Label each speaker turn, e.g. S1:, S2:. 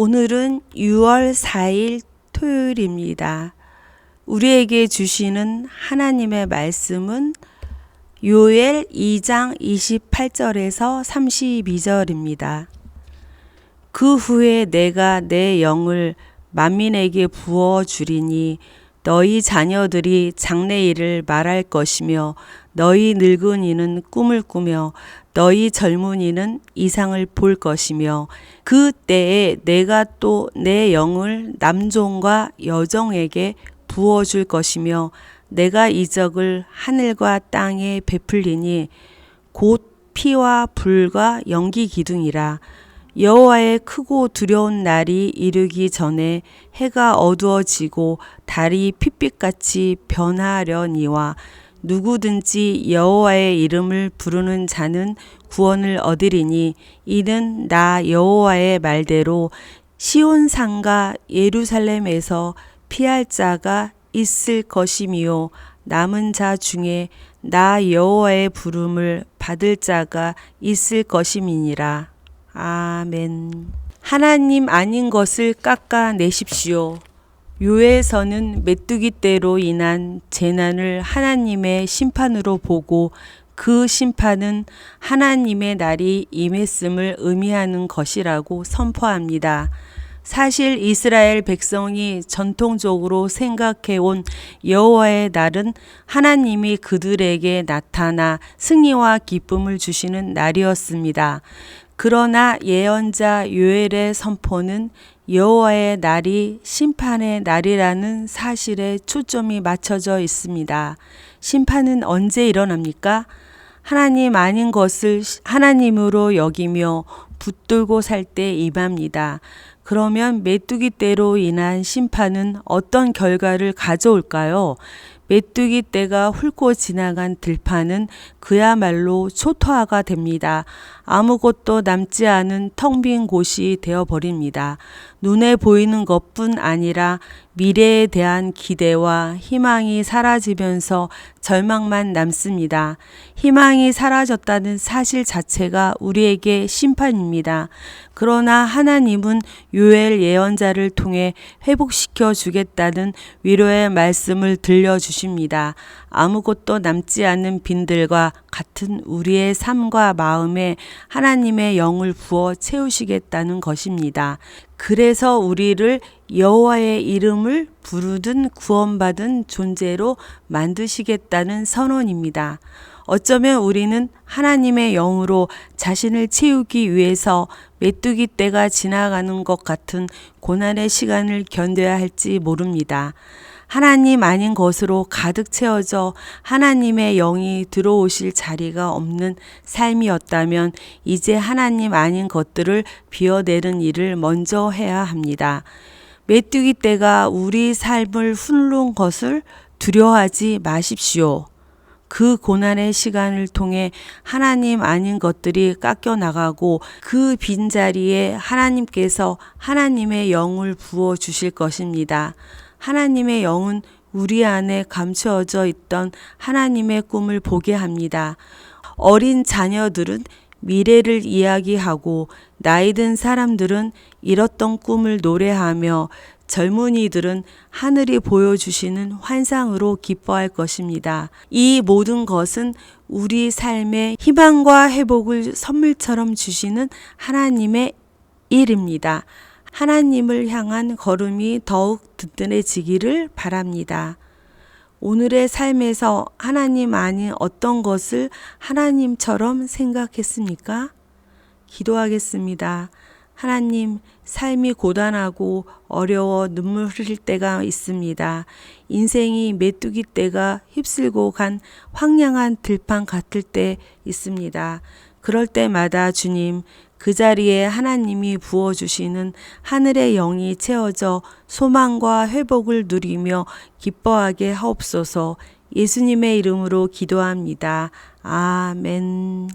S1: 오늘은 6월 4일 토요일입니다. 우리에게 주시는 하나님의 말씀은 요엘 2장 28절에서 32절입니다. 그 후에 내가 내 영을 만민에게 부어 주리니 너희 자녀들이 장래일을 말할 것이며 너희 늙은이는 꿈을 꾸며 너희 젊은이는 이상을 볼 것이며 그 때에 내가 또 내 영을 남종과 여종에게 부어줄 것이며 내가 이적을 하늘과 땅에 베풀리니 곧 피와 불과 연기 기둥이라. 여호와의 크고 두려운 날이 이르기 전에 해가 어두워지고 달이 핏빛같이 변하려니와 누구든지 여호와의 이름을 부르는 자는 구원을 얻으리니 이는 나 여호와의 말대로 시온산과 예루살렘에서 피할 자가 있을 것이미요 남은 자 중에 나 여호와의 부름을 받을 자가 있을 것임이니라. 아멘. 하나님 아닌 것을 깎아내십시오. 요엘서는 메뚜기 떼로 인한 재난을 하나님의 심판으로 보고 그 심판은 하나님의 날이 임했음을 의미하는 것이라고 선포합니다. 사실 이스라엘 백성이 전통적으로 생각해온 여호와의 날은 하나님이 그들에게 나타나 승리와 기쁨을 주시는 날이었습니다. 그러나 예언자 요엘의 선포는 여호와의 날이 심판의 날이라는 사실에 초점이 맞춰져 있습니다. 심판은 언제 일어납니까? 하나님 아닌 것을 하나님으로 여기며 붙들고 살 때 임합니다. 그러면 메뚜기 떼로 인한 심판은 어떤 결과를 가져올까요? 메뚜기 떼가 훑고 지나간 들판은 그야말로 초토화가 됩니다. 아무것도 남지 않은 텅 빈 곳이 되어버립니다. 눈에 보이는 것뿐 아니라 미래에 대한 기대와 희망이 사라지면서 절망만 남습니다. 희망이 사라졌다는 사실 자체가 우리에게 심판입니다. 그러나 하나님은 요엘 예언자를 통해 회복시켜 주겠다는 위로의 말씀을 들려주십니다. 아무것도 남지 않은 빈들과 같은 우리의 삶과 마음에 하나님의 영을 부어 채우시겠다는 것입니다. 그래서 우리를 여호와의 이름을 부르든 구원받은 존재로 만드시겠다는 선언입니다. 어쩌면 우리는 하나님의 영으로 자신을 채우기 위해서 메뚜기 떼가 지나가는 것 같은 고난의 시간을 견뎌야 할지 모릅니다. 하나님 아닌 것으로 가득 채워져 하나님의 영이 들어오실 자리가 없는 삶이었다면 이제 하나님 아닌 것들을 비워내는 일을 먼저 해야 합니다. 메뚜기 떼가 우리 삶을 훑는 것을 두려워하지 마십시오. 그 고난의 시간을 통해 하나님 아닌 것들이 깎여나가고 그 빈자리에 하나님께서 하나님의 영을 부어 주실 것입니다. 하나님의 영은 우리 안에 감추어져 있던 하나님의 꿈을 보게 합니다. 어린 자녀들은 미래를 이야기하고 나이 든 사람들은 잃었던 꿈을 노래하며 젊은이들은 하늘이 보여주시는 환상으로 기뻐할 것입니다. 이 모든 것은 우리 삶에 희망과 회복을 선물처럼 주시는 하나님의 일입니다. 하나님을 향한 걸음이 더욱 든든해지기를 바랍니다. 오늘의 삶에서 하나님 아닌 어떤 것을 하나님처럼 생각했습니까? 기도하겠습니다. 하나님, 삶이 고단하고 어려워 눈물 흘릴 때가 있습니다. 인생이 메뚜기 떼가 휩쓸고 간 황량한 들판 같을 때 있습니다. 그럴 때마다 주님, 그 자리에 하나님이 부어주시는 하늘의 영이 채워져 소망과 회복을 누리며 기뻐하게 하옵소서. 예수님의 이름으로 기도합니다. 아멘.